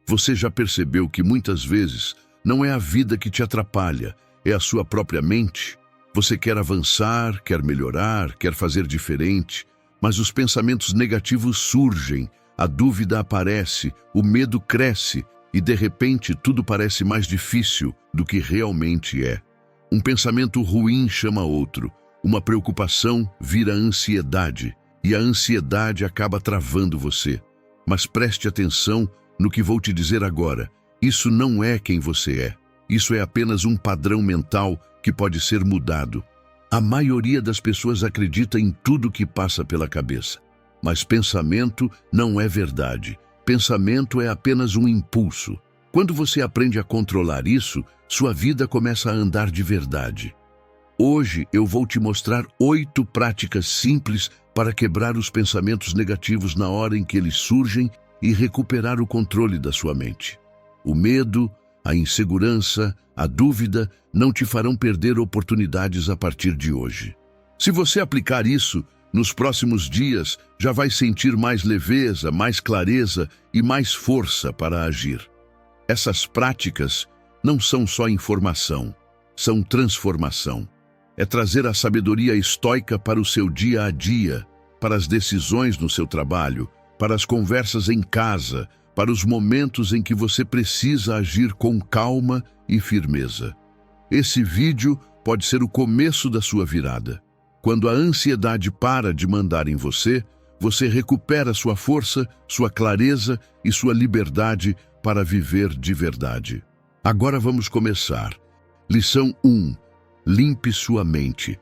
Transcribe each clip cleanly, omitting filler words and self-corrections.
Você já percebeu que muitas vezes não é a vida que te atrapalha, é a sua própria mente? Você quer avançar, quer melhorar, quer fazer diferente, mas os pensamentos negativos surgem, a dúvida aparece, o medo cresce e de repente tudo parece mais difícil do que realmente é. Um pensamento ruim chama outro, uma preocupação vira ansiedade e a ansiedade acaba travando você. Mas preste atenção no que vou te dizer agora. Isso não é quem você é. Isso é apenas um padrão mental que pode ser mudado. A maioria das pessoas acredita em tudo que passa pela cabeça. Mas pensamento não é verdade. Pensamento é apenas um impulso. Quando você aprende a controlar isso, sua vida começa a andar de verdade. Hoje eu vou te mostrar 8 práticas simples para quebrar os pensamentos negativos na hora em que eles surgem e recuperar o controle da sua mente. O medo, a insegurança, a dúvida não te farão perder oportunidades a partir de hoje. Se você aplicar isso, nos próximos dias já vai sentir mais leveza, mais clareza e mais força para agir. Essas práticas não são só informação, são transformação. É trazer a sabedoria estoica para o seu dia a dia, para as decisões no seu trabalho, para as conversas em casa, para os momentos em que você precisa agir com calma e firmeza. Esse vídeo pode ser o começo da sua virada. Quando a ansiedade para de mandar em você, você recupera sua força, sua clareza e sua liberdade para viver de verdade. Agora vamos começar. Lição 1. Limpe sua mente.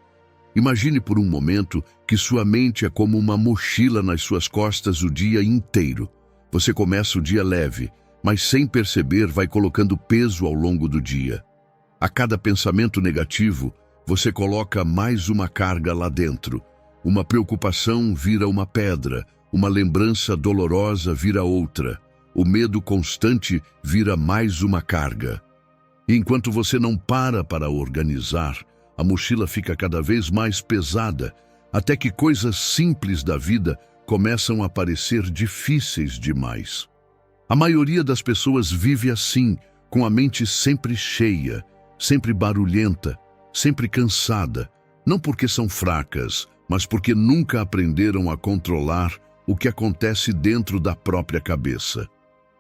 Imagine por um momento que sua mente é como uma mochila nas suas costas o dia inteiro. Você começa o dia leve, mas sem perceber vai colocando peso ao longo do dia. A cada pensamento negativo, você coloca mais uma carga lá dentro. Uma preocupação vira uma pedra, uma lembrança dolorosa vira outra. O medo constante vira mais uma carga. E enquanto você não para organizar, a mochila fica cada vez mais pesada, até que coisas simples da vida começam a parecer difíceis demais. A maioria das pessoas vive assim, com a mente sempre cheia, sempre barulhenta, sempre cansada, não porque são fracas, mas porque nunca aprenderam a controlar o que acontece dentro da própria cabeça.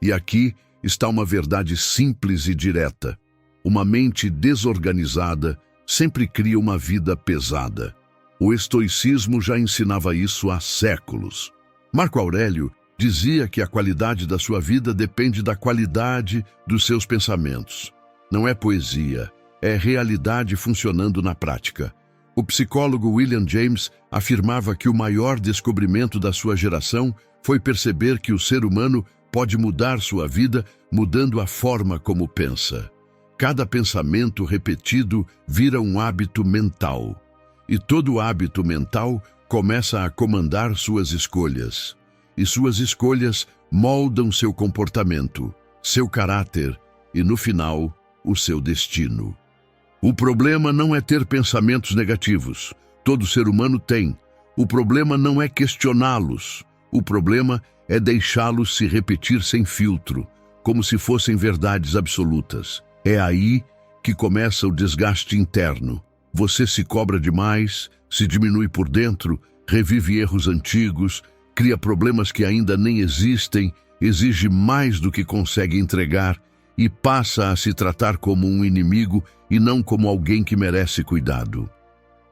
E aqui está uma verdade simples e direta. Uma mente desorganizada sempre cria uma vida pesada. O estoicismo já ensinava isso há séculos. Marco Aurélio dizia que a qualidade da sua vida depende da qualidade dos seus pensamentos. Não é poesia, é realidade funcionando na prática. O psicólogo William James afirmava que o maior descobrimento da sua geração foi perceber que o ser humano pode mudar sua vida mudando a forma como pensa. Cada pensamento repetido vira um hábito mental. E todo hábito mental começa a comandar suas escolhas. E suas escolhas moldam seu comportamento, seu caráter e, no final, o seu destino. O problema não é ter pensamentos negativos. Todo ser humano tem. O problema não é questioná-los. O problema é deixá-los se repetir sem filtro, como se fossem verdades absolutas. É aí que começa o desgaste interno. Você se cobra demais, se diminui por dentro, revive erros antigos, cria problemas que ainda nem existem, exige mais do que consegue entregar e passa a se tratar como um inimigo e não como alguém que merece cuidado.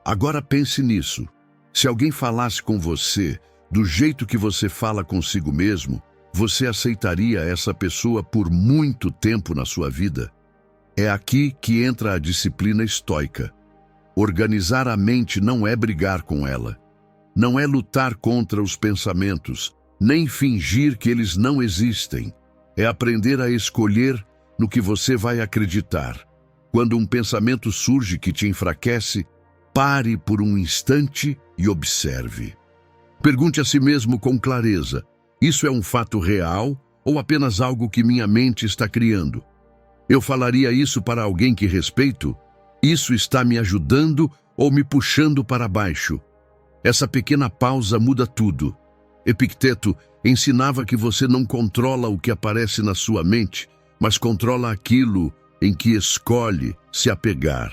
Agora pense nisso. Se alguém falasse com você do jeito que você fala consigo mesmo, você aceitaria essa pessoa por muito tempo na sua vida? É aqui que entra a disciplina estoica. Organizar a mente não é brigar com ela. Não é lutar contra os pensamentos, nem fingir que eles não existem. É aprender a escolher no que você vai acreditar. Quando um pensamento surge que te enfraquece, pare por um instante e observe. Pergunte a si mesmo com clareza: isso é um fato real ou apenas algo que minha mente está criando? Eu falaria isso para alguém que respeito? Isso está me ajudando ou me puxando para baixo? Essa pequena pausa muda tudo. Epicteto ensinava que você não controla o que aparece na sua mente, mas controla aquilo em que escolhe se apegar.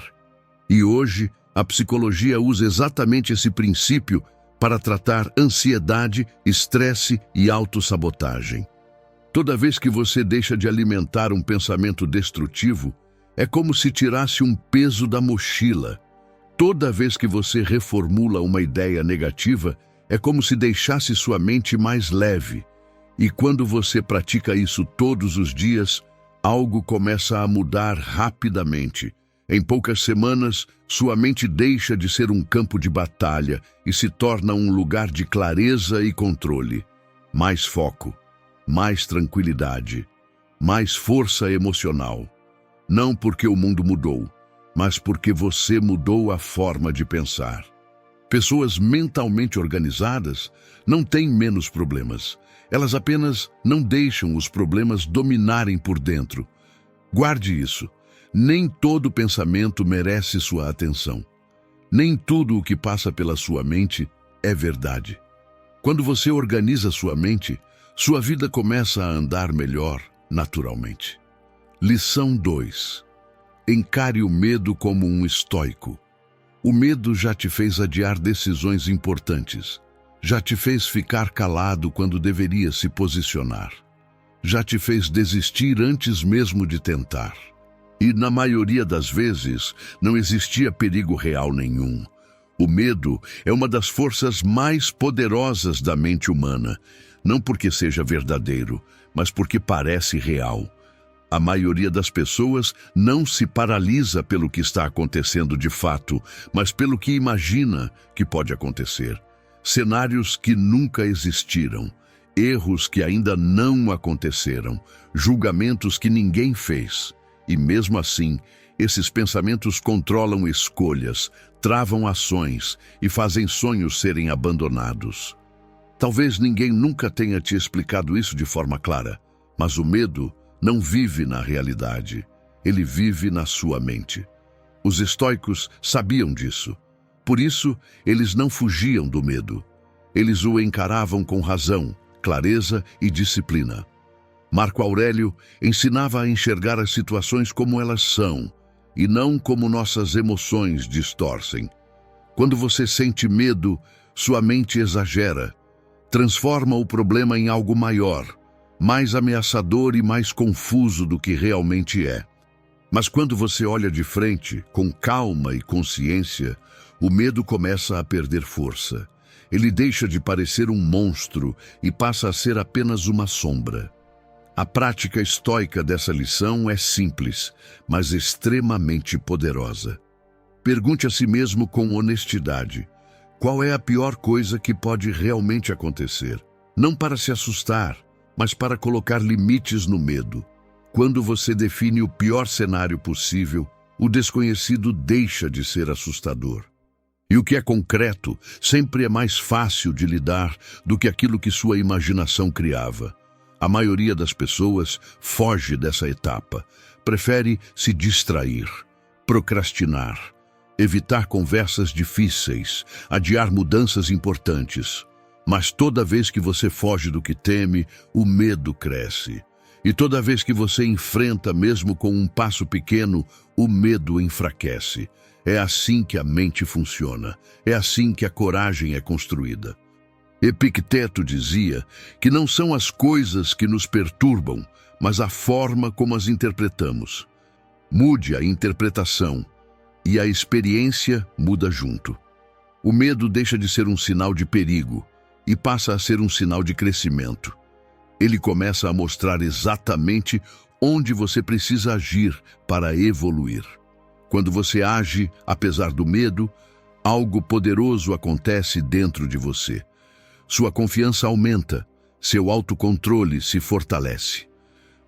E hoje, a psicologia usa exatamente esse princípio para tratar ansiedade, estresse e autossabotagem. Toda vez que você deixa de alimentar um pensamento destrutivo, é como se tirasse um peso da mochila. Toda vez que você reformula uma ideia negativa, é como se deixasse sua mente mais leve. E quando você pratica isso todos os dias, algo começa a mudar rapidamente. Em poucas semanas, sua mente deixa de ser um campo de batalha e se torna um lugar de clareza e controle. Mais foco, mais tranquilidade, mais força emocional. Não porque o mundo mudou, mas porque você mudou a forma de pensar. Pessoas mentalmente organizadas não têm menos problemas. Elas apenas não deixam os problemas dominarem por dentro. Guarde isso. Nem todo pensamento merece sua atenção. Nem tudo o que passa pela sua mente é verdade. Quando você organiza sua mente, sua vida começa a andar melhor naturalmente. Lição 2. Encare o medo como um estoico. O medo já te fez adiar decisões importantes. Já te fez ficar calado quando deveria se posicionar. Já te fez desistir antes mesmo de tentar. E, na maioria das vezes, não existia perigo real nenhum. O medo é uma das forças mais poderosas da mente humana, não porque seja verdadeiro, mas porque parece real. A maioria das pessoas não se paralisa pelo que está acontecendo de fato, mas pelo que imagina que pode acontecer. Cenários que nunca existiram, erros que ainda não aconteceram, julgamentos que ninguém fez. E mesmo assim, esses pensamentos controlam escolhas, travam ações e fazem sonhos serem abandonados. Talvez ninguém nunca tenha te explicado isso de forma clara, mas o medo não vive na realidade, ele vive na sua mente. Os estoicos sabiam disso. Por isso, eles não fugiam do medo. Eles o encaravam com razão, clareza e disciplina. Marco Aurélio ensinava a enxergar as situações como elas são, e não como nossas emoções distorcem. Quando você sente medo, sua mente exagera, transforma o problema em algo maior, mais ameaçador e mais confuso do que realmente é. Mas quando você olha de frente, com calma e consciência, o medo começa a perder força. Ele deixa de parecer um monstro e passa a ser apenas uma sombra. A prática estoica dessa lição é simples, mas extremamente poderosa. Pergunte a si mesmo com honestidade: qual é a pior coisa que pode realmente acontecer? Não para se assustar, mas para colocar limites no medo. Quando você define o pior cenário possível, o desconhecido deixa de ser assustador. E o que é concreto sempre é mais fácil de lidar do que aquilo que sua imaginação criava. A maioria das pessoas foge dessa etapa, prefere se distrair, procrastinar, evitar conversas difíceis, adiar mudanças importantes. Mas toda vez que você foge do que teme, o medo cresce. E toda vez que você enfrenta, mesmo com um passo pequeno, o medo enfraquece. É assim que a mente funciona. É assim que a coragem é construída. Epicteto dizia que não são as coisas que nos perturbam, mas a forma como as interpretamos. Mude a interpretação e a experiência muda junto. O medo deixa de ser um sinal de perigo e passa a ser um sinal de crescimento. Ele começa a mostrar exatamente onde você precisa agir para evoluir. Quando você age, apesar do medo, algo poderoso acontece dentro de você. Sua confiança aumenta, seu autocontrole se fortalece.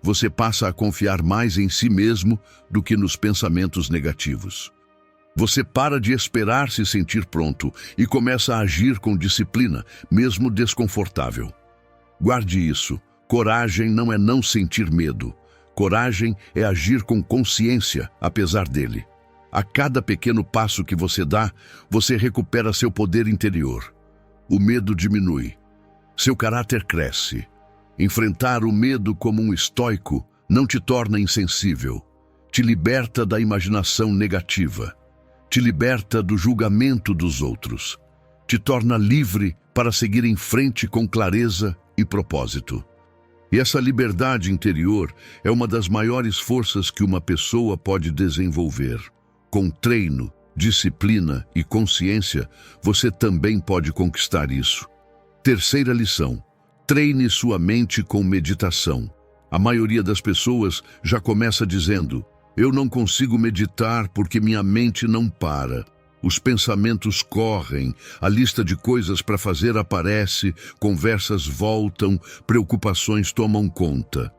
Você passa a confiar mais em si mesmo do que nos pensamentos negativos. Você para de esperar se sentir pronto e começa a agir com disciplina, mesmo desconfortável. Guarde isso. Coragem não é não sentir medo. Coragem é agir com consciência, apesar dele. A cada pequeno passo que você dá, você recupera seu poder interior. O medo diminui. Seu caráter cresce. Enfrentar o medo como um estoico não te torna insensível. Te liberta da imaginação negativa. Te liberta do julgamento dos outros. Te torna livre para seguir em frente com clareza e propósito. E essa liberdade interior é uma das maiores forças que uma pessoa pode desenvolver. Com treino, disciplina e consciência, você também pode conquistar isso. Terceira lição: treine sua mente com meditação. A maioria das pessoas já começa dizendo: eu não consigo meditar porque minha mente não para. Os pensamentos correm, a lista de coisas para fazer aparece, conversas voltam, preocupações tomam conta.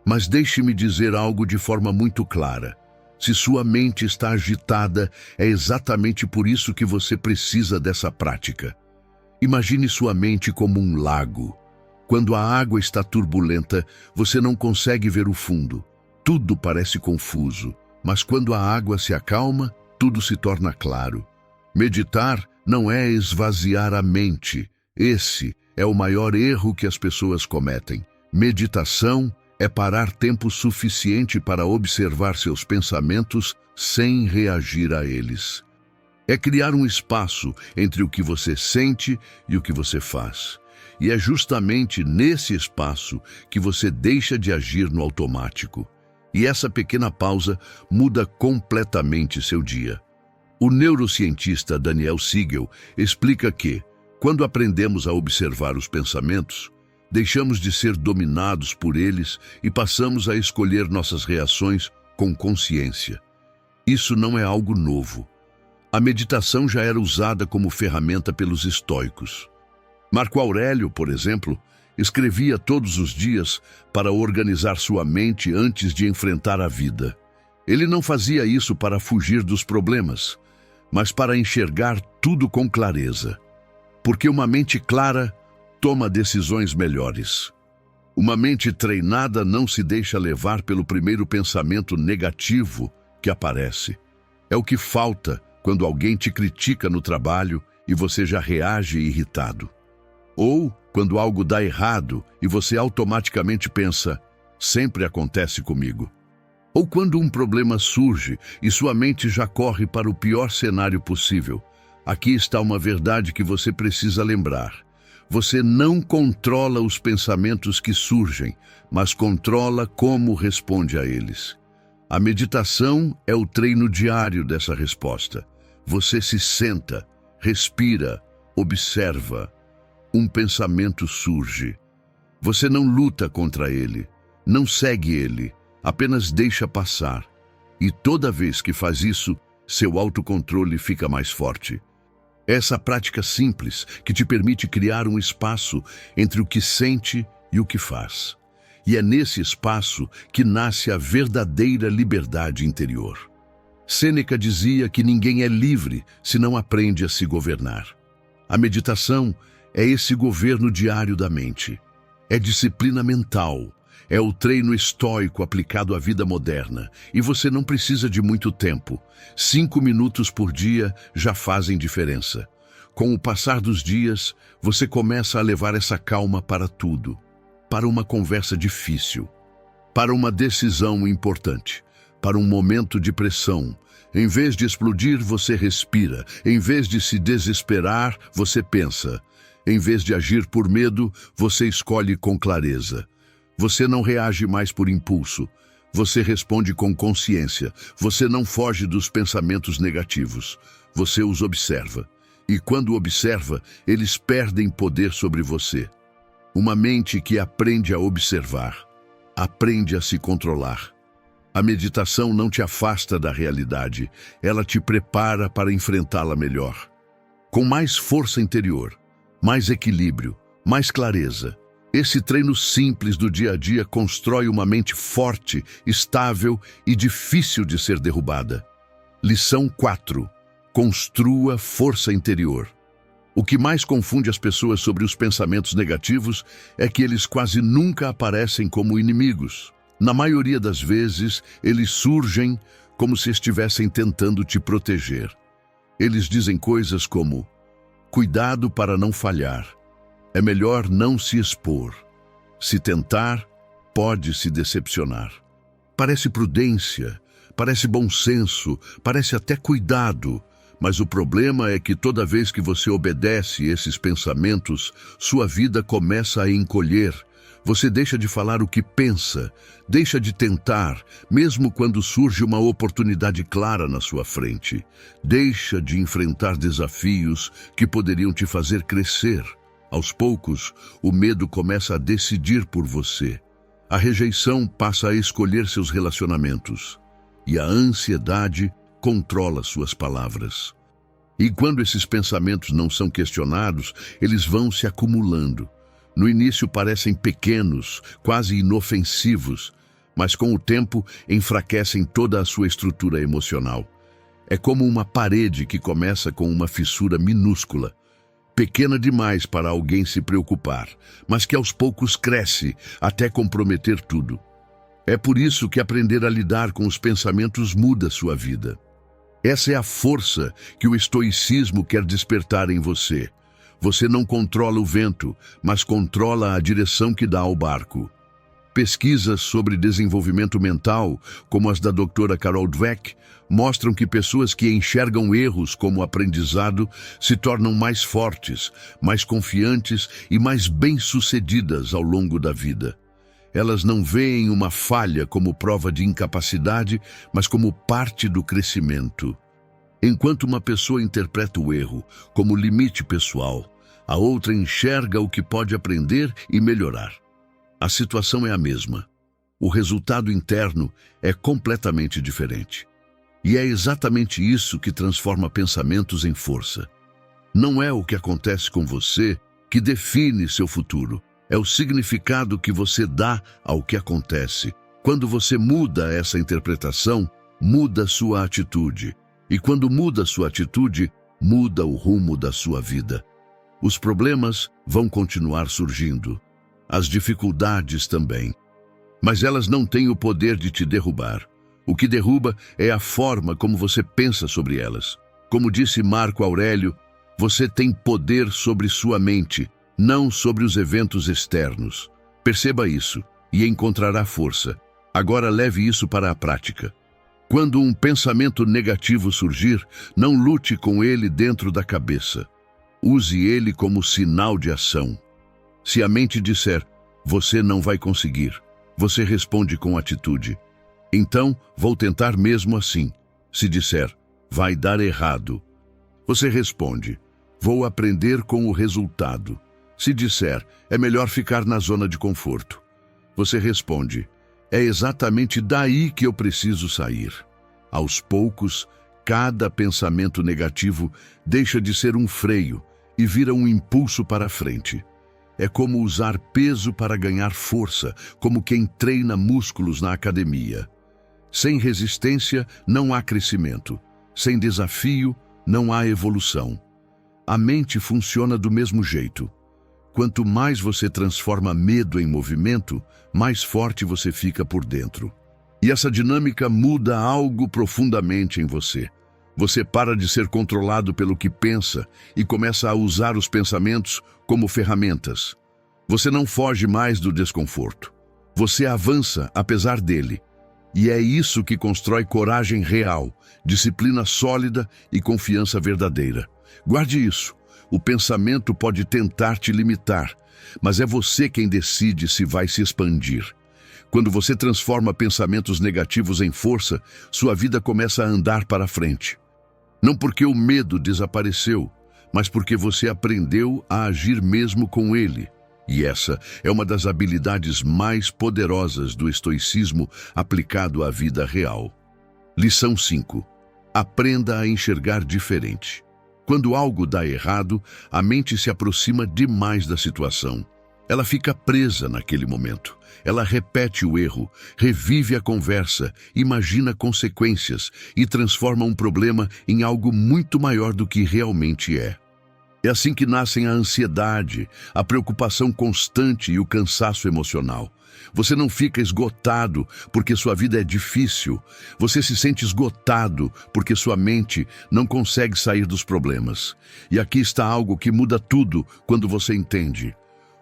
Mas deixe-me dizer algo de forma muito clara. Se sua mente está agitada, é exatamente por isso que você precisa dessa prática. Imagine sua mente como um lago. Quando a água está turbulenta, você não consegue ver o fundo. Tudo parece confuso, mas quando a água se acalma, tudo se torna claro. Meditar não é esvaziar a mente. Esse é o maior erro que as pessoas cometem. Meditação é parar tempo suficiente para observar seus pensamentos sem reagir a eles. É criar um espaço entre o que você sente e o que você faz. E é justamente nesse espaço que você deixa de agir no automático. E essa pequena pausa muda completamente seu dia. O neurocientista Daniel Siegel explica que, quando aprendemos a observar os pensamentos, deixamos de ser dominados por eles e passamos a escolher nossas reações com consciência. Isso não é algo novo. A meditação já era usada como ferramenta pelos estoicos. Marco Aurélio, por exemplo, escrevia todos os dias para organizar sua mente antes de enfrentar a vida. Ele não fazia isso para fugir dos problemas, mas para enxergar tudo com clareza. Porque uma mente clara toma decisões melhores. Uma mente treinada não se deixa levar pelo primeiro pensamento negativo que aparece. É o que falta quando alguém te critica no trabalho e você já reage irritado. Ou quando algo dá errado e você automaticamente pensa: sempre acontece comigo. Ou quando um problema surge e sua mente já corre para o pior cenário possível. Aqui está uma verdade que você precisa lembrar. Você não controla os pensamentos que surgem, mas controla como responde a eles. A meditação é o treino diário dessa resposta. Você se senta, respira, observa. Um pensamento surge. Você não luta contra ele, não segue ele, apenas deixa passar. E toda vez que faz isso, seu autocontrole fica mais forte. Essa prática simples que te permite criar um espaço entre o que sente e o que faz. E é nesse espaço que nasce a verdadeira liberdade interior. Sêneca dizia que ninguém é livre se não aprende a se governar. A meditação é esse governo diário da mente. É disciplina mental. É o treino estoico aplicado à vida moderna. E você não precisa de muito tempo. 5 minutos por dia já fazem diferença. Com o passar dos dias, você começa a levar essa calma para tudo. Para uma conversa difícil. Para uma decisão importante. Para um momento de pressão. Em vez de explodir, você respira. Em vez de se desesperar, você pensa. Em vez de agir por medo, você escolhe com clareza. Você não reage mais por impulso. Você responde com consciência. Você não foge dos pensamentos negativos. Você os observa. E quando observa, eles perdem poder sobre você. Uma mente que aprende a observar, aprende a se controlar. A meditação não te afasta da realidade. Ela te prepara para enfrentá-la melhor. Com mais força interior, mais equilíbrio, mais clareza. Esse treino simples do dia a dia constrói uma mente forte, estável e difícil de ser derrubada. Lição 4. Construa força interior. O que mais confunde as pessoas sobre os pensamentos negativos é que eles quase nunca aparecem como inimigos. Na maioria das vezes, eles surgem como se estivessem tentando te proteger. Eles dizem coisas como: cuidado para não falhar. É melhor não se expor. Se tentar, pode se decepcionar. Parece prudência, parece bom senso, parece até cuidado, mas o problema é que toda vez que você obedece esses pensamentos, sua vida começa a encolher. Você deixa de falar o que pensa, deixa de tentar, mesmo quando surge uma oportunidade clara na sua frente. Deixa de enfrentar desafios que poderiam te fazer crescer. Aos poucos, o medo começa a decidir por você. A rejeição passa a escolher seus relacionamentos. E a ansiedade controla suas palavras. E quando esses pensamentos não são questionados, eles vão se acumulando. No início parecem pequenos, quase inofensivos, mas com o tempo enfraquecem toda a sua estrutura emocional. É como uma parede que começa com uma fissura minúscula, pequena demais para alguém se preocupar, mas que aos poucos cresce até comprometer tudo. É por isso que aprender a lidar com os pensamentos muda sua vida. Essa é a força que o estoicismo quer despertar em você. Você não controla o vento, mas controla a direção que dá ao barco. Pesquisas sobre desenvolvimento mental, como as da doutora Carol Dweck, mostram que pessoas que enxergam erros como aprendizado se tornam mais fortes, mais confiantes e mais bem-sucedidas ao longo da vida. Elas não veem uma falha como prova de incapacidade, mas como parte do crescimento. Enquanto uma pessoa interpreta o erro como limite pessoal, a outra enxerga o que pode aprender e melhorar. A situação é a mesma. O resultado interno é completamente diferente. E é exatamente isso que transforma pensamentos em força. Não é o que acontece com você que define seu futuro. É o significado que você dá ao que acontece. Quando você muda essa interpretação, muda sua atitude. E quando muda sua atitude, muda o rumo da sua vida. Os problemas vão continuar surgindo. As dificuldades também. Mas elas não têm o poder de te derrubar. O que derruba é a forma como você pensa sobre elas. Como disse Marco Aurélio, você tem poder sobre sua mente, não sobre os eventos externos. Perceba isso e encontrará força. Agora leve isso para a prática. Quando um pensamento negativo surgir, não lute com ele dentro da cabeça. Use ele como sinal de ação. Se a mente disser, você não vai conseguir, você responde com atitude. Então, vou tentar mesmo assim. Se disser, vai dar errado, você responde, vou aprender com o resultado. Se disser, é melhor ficar na zona de conforto, você responde, é exatamente daí que eu preciso sair. Aos poucos, cada pensamento negativo deixa de ser um freio e vira um impulso para a frente. É como usar peso para ganhar força, como quem treina músculos na academia. Sem resistência, não há crescimento. Sem desafio, não há evolução. A mente funciona do mesmo jeito. Quanto mais você transforma medo em movimento, mais forte você fica por dentro. E essa dinâmica muda algo profundamente em você. Você para de ser controlado pelo que pensa e começa a usar os pensamentos como ferramentas. Você não foge mais do desconforto. Você avança apesar dele. E é isso que constrói coragem real, disciplina sólida e confiança verdadeira. Guarde isso. O pensamento pode tentar te limitar, mas é você quem decide se vai se expandir. Quando você transforma pensamentos negativos em força, sua vida começa a andar para frente. Não porque o medo desapareceu, mas porque você aprendeu a agir mesmo com ele. E essa é uma das habilidades mais poderosas do estoicismo aplicado à vida real. Lição 5. Aprenda a enxergar diferente. Quando algo dá errado, a mente se aproxima demais da situação. Ela fica presa naquele momento. Ela repete o erro, revive a conversa, imagina consequências e transforma um problema em algo muito maior do que realmente é. É assim que nascem a ansiedade, a preocupação constante e o cansaço emocional. Você não fica esgotado porque sua vida é difícil. Você se sente esgotado porque sua mente não consegue sair dos problemas. E aqui está algo que muda tudo quando você entende.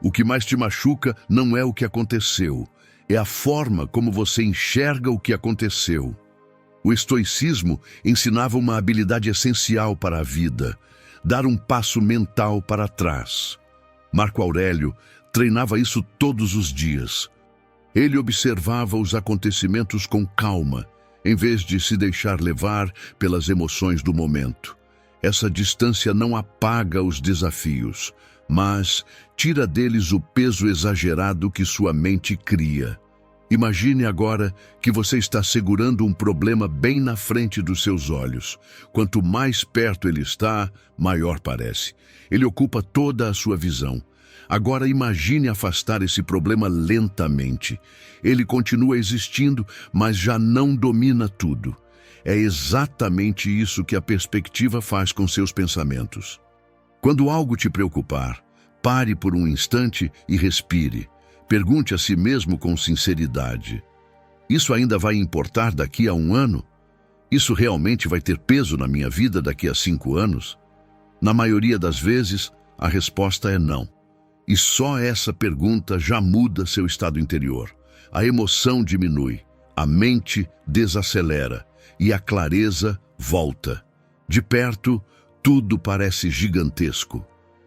O que mais te machuca não é o que aconteceu, é a forma como você enxerga o que aconteceu. O estoicismo ensinava uma habilidade essencial para a vida: dar um passo mental para trás. Marco Aurélio treinava isso todos os dias. Ele observava os acontecimentos com calma, em vez de se deixar levar pelas emoções do momento. Essa distância não apaga os desafios, mas tira deles o peso exagerado que sua mente cria. Imagine agora que você está segurando um problema bem na frente dos seus olhos. Quanto mais perto ele está, maior parece. Ele ocupa toda a sua visão. Agora imagine afastar esse problema lentamente. Ele continua existindo, mas já não domina tudo. É exatamente isso que a perspectiva faz com seus pensamentos. Quando algo te preocupar, pare por um instante e respire. Pergunte a si mesmo com sinceridade: isso ainda vai importar daqui a 1 ano? Isso realmente vai ter peso na minha vida daqui a 5 anos? Na maioria das vezes, a resposta é não. E só essa pergunta já muda seu estado interior. A emoção diminui, a mente desacelera e a clareza volta. De perto, tudo parece gigantesco.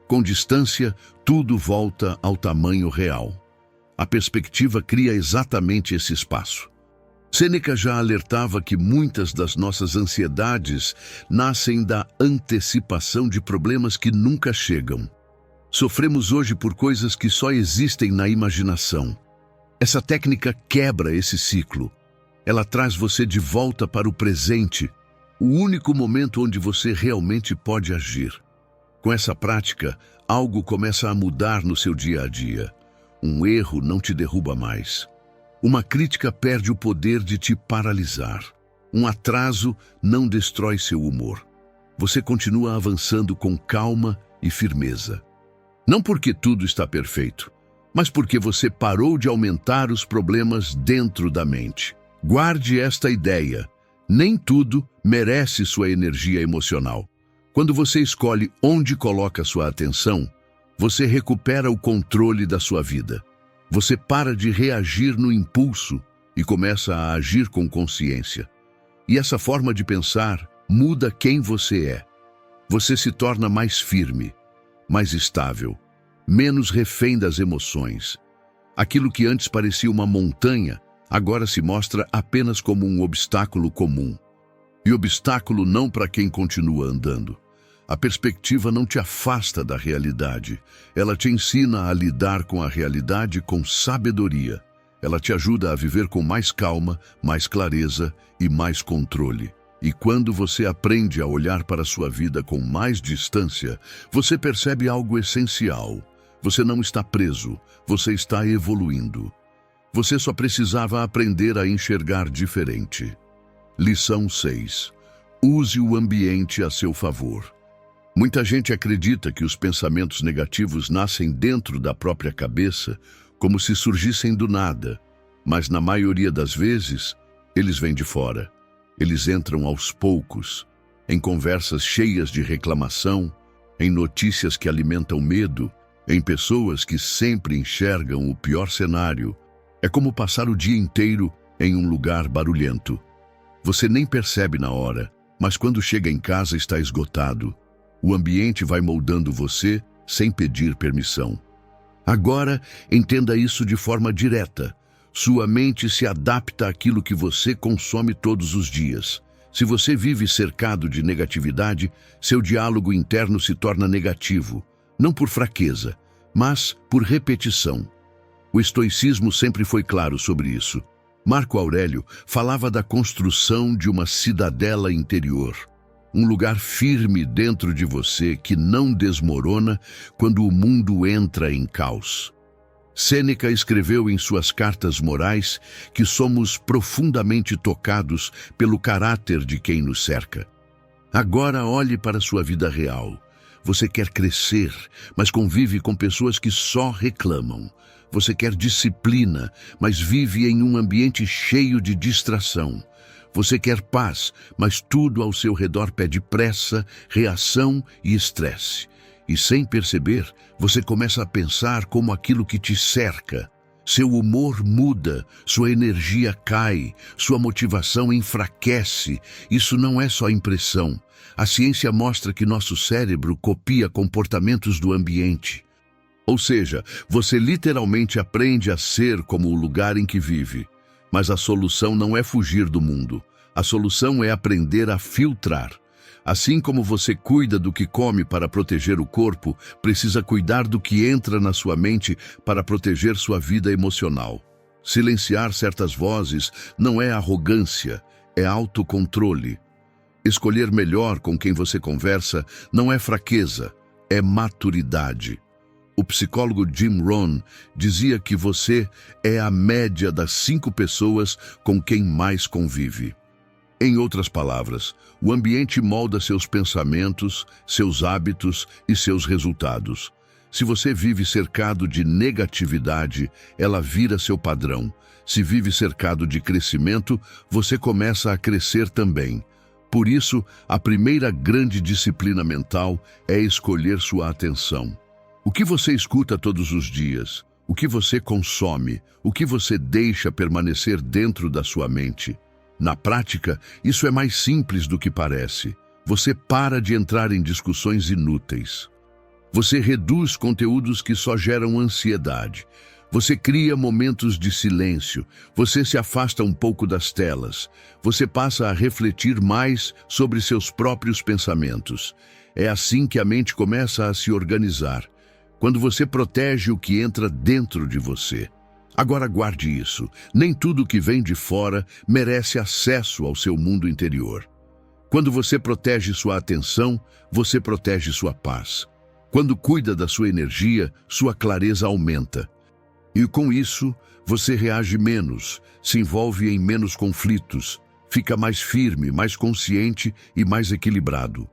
Com distância, tudo volta ao tamanho real. A perspectiva cria exatamente esse espaço. Sêneca já alertava que muitas das nossas ansiedades nascem da antecipação de problemas que nunca chegam. Sofremos hoje por coisas que só existem na imaginação. Essa técnica quebra esse ciclo. Ela traz você de volta para o presente, o único momento onde você realmente pode agir. Com essa prática, algo começa a mudar no seu dia a dia. Um erro não te derruba mais. Uma crítica perde o poder de te paralisar. Um atraso não destrói seu humor. Você continua avançando com calma e firmeza. Não porque tudo está perfeito, mas porque você parou de aumentar os problemas dentro da mente. Guarde esta ideia: nem tudo merece sua energia emocional. Quando você escolhe onde coloca sua atenção, você recupera o controle da sua vida. Você para de reagir no impulso e começa a agir com consciência. E essa forma de pensar muda quem você é. Você se torna mais firme, mais estável, menos refém das emoções. Aquilo que antes parecia uma montanha, agora se mostra apenas como um obstáculo comum. E obstáculo não para quem continua andando. A perspectiva não te afasta da realidade. Ela te ensina a lidar com a realidade com sabedoria. Ela te ajuda a viver com mais calma, mais clareza e mais controle. E quando você aprende a olhar para a sua vida com mais distância, você percebe algo essencial. Você não está preso, você está evoluindo. Você só precisava aprender a enxergar diferente. Lição 6. Use o ambiente a seu favor. Muita gente acredita que os pensamentos negativos nascem dentro da própria cabeça, como se surgissem do nada, mas na maioria das vezes, eles vêm de fora. Eles entram aos poucos, em conversas cheias de reclamação, em notícias que alimentam medo, em pessoas que sempre enxergam o pior cenário. É como passar o dia inteiro em um lugar barulhento. Você nem percebe na hora, mas quando chega em casa está esgotado. O ambiente vai moldando você sem pedir permissão. Agora, entenda isso de forma direta. Sua mente se adapta àquilo que você consome todos os dias. Se você vive cercado de negatividade, seu diálogo interno se torna negativo, não por fraqueza, mas por repetição. O estoicismo sempre foi claro sobre isso. Marco Aurélio falava da construção de uma cidadela interior, um lugar firme dentro de você que não desmorona quando o mundo entra em caos. Sêneca escreveu em suas cartas morais que somos profundamente tocados pelo caráter de quem nos cerca. Agora olhe para sua vida real. Você quer crescer, mas convive com pessoas que só reclamam. Você quer disciplina, mas vive em um ambiente cheio de distração. Você quer paz, mas tudo ao seu redor pede pressa, reação e estresse. E sem perceber, você começa a pensar como aquilo que te cerca. Seu humor muda, sua energia cai, sua motivação enfraquece. Isso não é só impressão. A ciência mostra que nosso cérebro copia comportamentos do ambiente. Ou seja, você literalmente aprende a ser como o lugar em que vive. Mas a solução não é fugir do mundo. A solução é aprender a filtrar. Assim como você cuida do que come para proteger o corpo, precisa cuidar do que entra na sua mente para proteger sua vida emocional. Silenciar certas vozes não é arrogância, é autocontrole. Escolher melhor com quem você conversa não é fraqueza, é maturidade. O psicólogo Jim Rohn dizia que você é a média das 5 pessoas com quem mais convive. Em outras palavras, o ambiente molda seus pensamentos, seus hábitos e seus resultados. Se você vive cercado de negatividade, ela vira seu padrão. Se vive cercado de crescimento, você começa a crescer também. Por isso, a primeira grande disciplina mental é escolher sua atenção. O que você escuta todos os dias? O que você consome? O que você deixa permanecer dentro da sua mente? Na prática, isso é mais simples do que parece. Você para de entrar em discussões inúteis. Você reduz conteúdos que só geram ansiedade. Você cria momentos de silêncio. Você se afasta um pouco das telas. Você passa a refletir mais sobre seus próprios pensamentos. É assim que a mente começa a se organizar. Quando você protege o que entra dentro de você. Agora guarde isso. Nem tudo que vem de fora merece acesso ao seu mundo interior. Quando você protege sua atenção, você protege sua paz. Quando cuida da sua energia, sua clareza aumenta. E com isso, você reage menos, se envolve em menos conflitos, fica mais firme, mais consciente e mais equilibrado.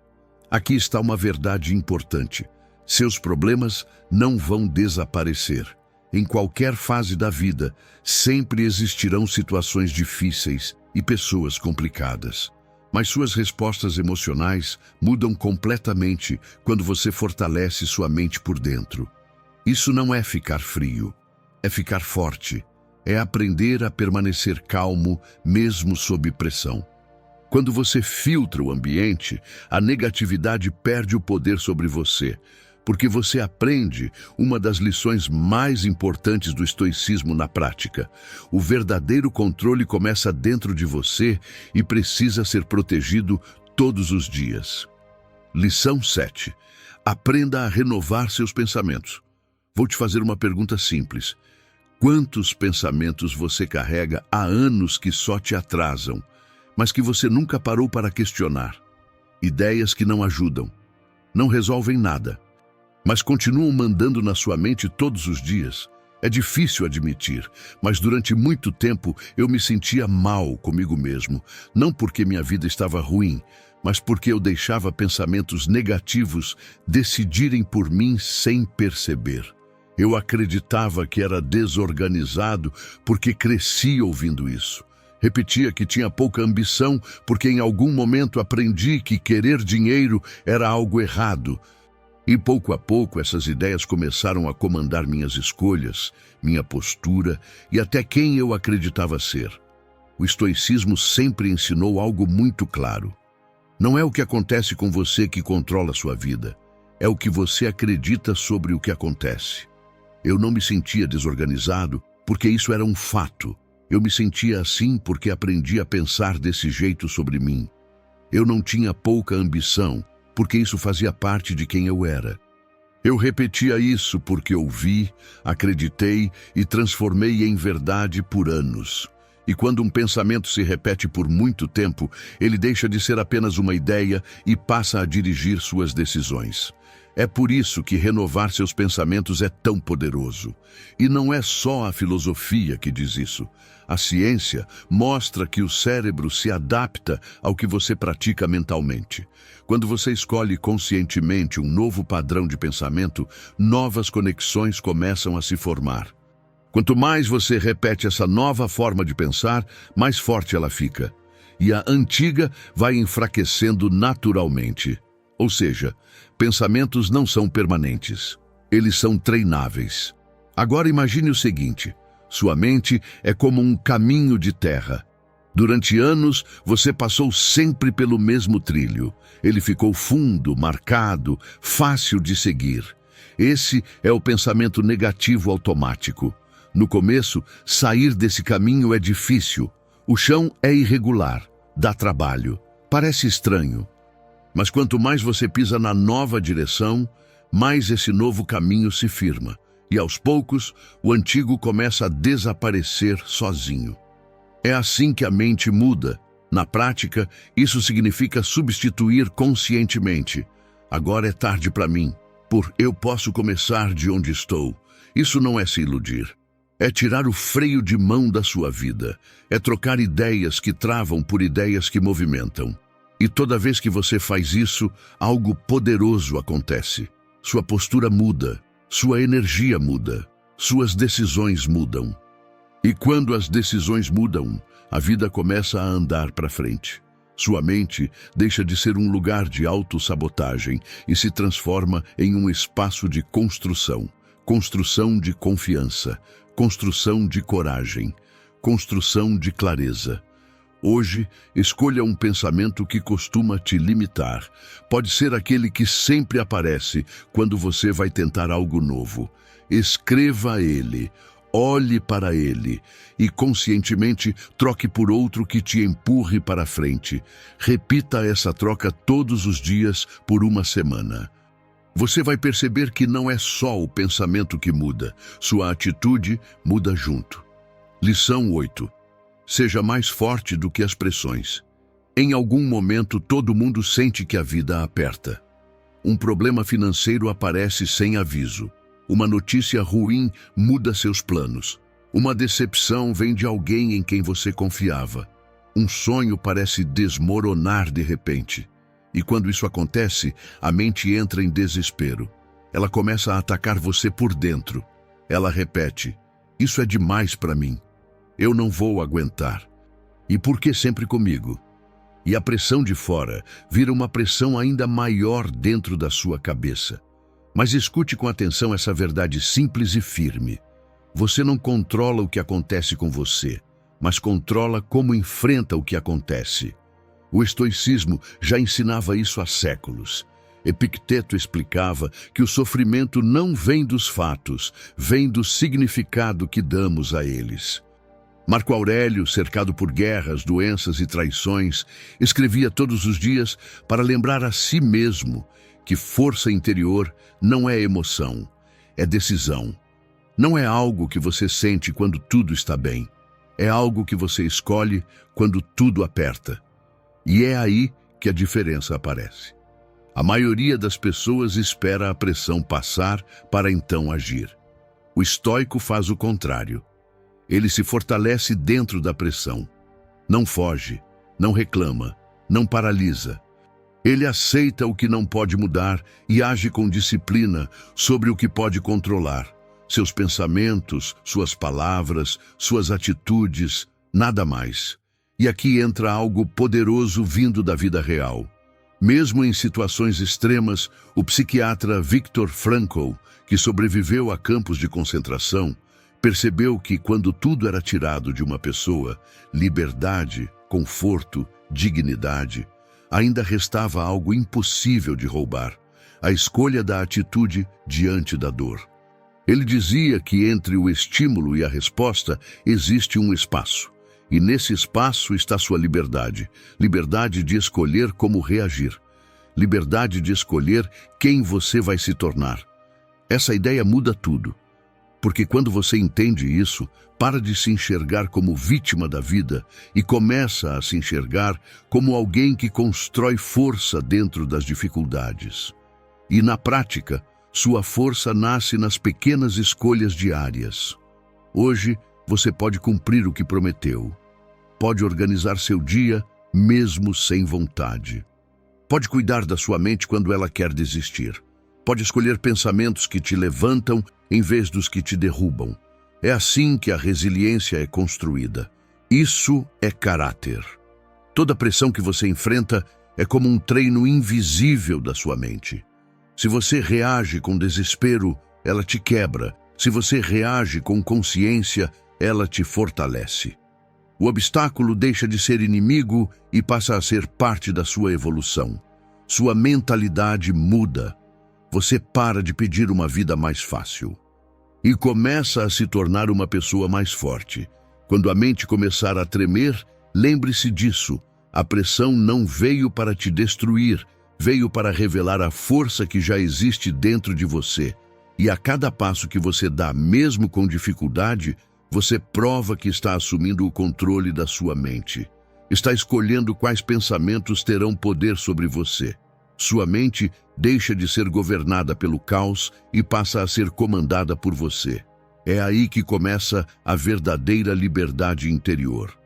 Aqui está uma verdade importante. Seus problemas não vão desaparecer. Em qualquer fase da vida, sempre existirão situações difíceis e pessoas complicadas. Mas suas respostas emocionais mudam completamente quando você fortalece sua mente por dentro. Isso não é ficar frio, é ficar forte, é aprender a permanecer calmo mesmo sob pressão. Quando você filtra o ambiente, a negatividade perde o poder sobre você, porque você aprende uma das lições mais importantes do estoicismo na prática. O verdadeiro controle começa dentro de você e precisa ser protegido todos os dias. Lição 7. Aprenda a renovar seus pensamentos. Vou te fazer uma pergunta simples. Quantos pensamentos você carrega há anos que só te atrasam, mas que você nunca parou para questionar? Ideias que não ajudam, não resolvem nada, mas continuam mandando na sua mente todos os dias. É difícil admitir, mas durante muito tempo eu me sentia mal comigo mesmo, não porque minha vida estava ruim, mas porque eu deixava pensamentos negativos decidirem por mim sem perceber. Eu acreditava que era desorganizado porque cresci ouvindo isso. Repetia que tinha pouca ambição porque em algum momento aprendi que querer dinheiro era algo errado. E pouco a pouco essas ideias começaram a comandar minhas escolhas, minha postura e até quem eu acreditava ser. O estoicismo sempre ensinou algo muito claro. Não é o que acontece com você que controla sua vida, é o que você acredita sobre o que acontece. Eu não me sentia desorganizado porque isso era um fato. Eu me sentia assim porque aprendi a pensar desse jeito sobre mim. Eu não tinha pouca ambição porque isso fazia parte de quem eu era. Eu repetia isso porque ouvi, acreditei e transformei em verdade por anos. E quando um pensamento se repete por muito tempo, ele deixa de ser apenas uma ideia e passa a dirigir suas decisões. É por isso que renovar seus pensamentos é tão poderoso. E não é só a filosofia que diz isso. A ciência mostra que o cérebro se adapta ao que você pratica mentalmente. Quando você escolhe conscientemente um novo padrão de pensamento, novas conexões começam a se formar. Quanto mais você repete essa nova forma de pensar, mais forte ela fica. E a antiga vai enfraquecendo naturalmente. Ou seja, pensamentos não são permanentes. Eles são treináveis. Agora imagine o seguinte: sua mente é como um caminho de terra. Durante anos, você passou sempre pelo mesmo trilho. Ele ficou fundo, marcado, fácil de seguir. Esse é o pensamento negativo automático. No começo, sair desse caminho é difícil. O chão é irregular, dá trabalho, parece estranho. Mas quanto mais você pisa na nova direção, mais esse novo caminho se firma. E aos poucos, o antigo começa a desaparecer sozinho. É assim que a mente muda. Na prática, isso significa substituir conscientemente. Agora é tarde para mim, eu posso começar de onde estou. Isso não é se iludir. É tirar o freio de mão da sua vida. É trocar ideias que travam por ideias que movimentam. E toda vez que você faz isso, algo poderoso acontece. Sua postura muda, sua energia muda, suas decisões mudam. E quando as decisões mudam, a vida começa a andar para frente. Sua mente deixa de ser um lugar de autossabotagem e se transforma em um espaço de construção. Construção de confiança, construção de coragem, construção de clareza. Hoje, escolha um pensamento que costuma te limitar. Pode ser aquele que sempre aparece quando você vai tentar algo novo. Escreva ele, olhe para ele e conscientemente troque por outro que te empurre para frente. Repita essa troca todos os dias por uma semana. Você vai perceber que não é só o pensamento que muda, sua atitude muda junto. Lição 8. Seja mais forte do que as pressões. Em algum momento todo mundo sente que a vida aperta. Um problema financeiro aparece sem aviso. Uma notícia ruim muda seus planos. Uma decepção vem de alguém em quem você confiava. Um sonho parece desmoronar de repente. E quando isso acontece, a mente entra em desespero. Ela começa a atacar você por dentro. Ela repete: isso é demais para mim. Eu não vou aguentar. E por que sempre comigo? E a pressão de fora vira uma pressão ainda maior dentro da sua cabeça. Mas escute com atenção essa verdade simples e firme. Você não controla o que acontece com você, mas controla como enfrenta o que acontece. O estoicismo já ensinava isso há séculos. Epicteto explicava que o sofrimento não vem dos fatos, vem do significado que damos a eles. Marco Aurélio, cercado por guerras, doenças e traições, escrevia todos os dias para lembrar a si mesmo que força interior não é emoção, é decisão. Não é algo que você sente quando tudo está bem. É algo que você escolhe quando tudo aperta. E é aí que a diferença aparece. A maioria das pessoas espera a pressão passar para então agir. O estoico faz o contrário. Ele se fortalece dentro da pressão. Não foge, não reclama, não paralisa. Ele aceita o que não pode mudar e age com disciplina sobre o que pode controlar. Seus pensamentos, suas palavras, suas atitudes, nada mais. E aqui entra algo poderoso vindo da vida real. Mesmo em situações extremas, o psiquiatra Viktor Frankl, que sobreviveu a campos de concentração, percebeu que quando tudo era tirado de uma pessoa, liberdade, conforto, dignidade, ainda restava algo impossível de roubar: a escolha da atitude diante da dor. Ele dizia que entre o estímulo e a resposta existe um espaço. E nesse espaço está sua liberdade. Liberdade de escolher como reagir. Liberdade de escolher quem você vai se tornar. Essa ideia muda tudo. Porque quando você entende isso, para de se enxergar como vítima da vida e começa a se enxergar como alguém que constrói força dentro das dificuldades. E na prática, sua força nasce nas pequenas escolhas diárias. Hoje, você pode cumprir o que prometeu. Pode organizar seu dia, mesmo sem vontade. Pode cuidar da sua mente quando ela quer desistir. Pode escolher pensamentos que te levantam em vez dos que te derrubam. É assim que a resiliência é construída. Isso é caráter. Toda pressão que você enfrenta é como um treino invisível da sua mente. Se você reage com desespero, ela te quebra. Se você reage com consciência, ela te fortalece. O obstáculo deixa de ser inimigo e passa a ser parte da sua evolução. Sua mentalidade muda. Você para de pedir uma vida mais fácil e começa a se tornar uma pessoa mais forte. Quando a mente começar a tremer, lembre-se disso. A pressão não veio para te destruir, veio para revelar a força que já existe dentro de você. E a cada passo que você dá, mesmo com dificuldade, você prova que está assumindo o controle da sua mente. Está escolhendo quais pensamentos terão poder sobre você. Sua mente deixa de ser governada pelo caos e passa a ser comandada por você. É aí que começa a verdadeira liberdade interior.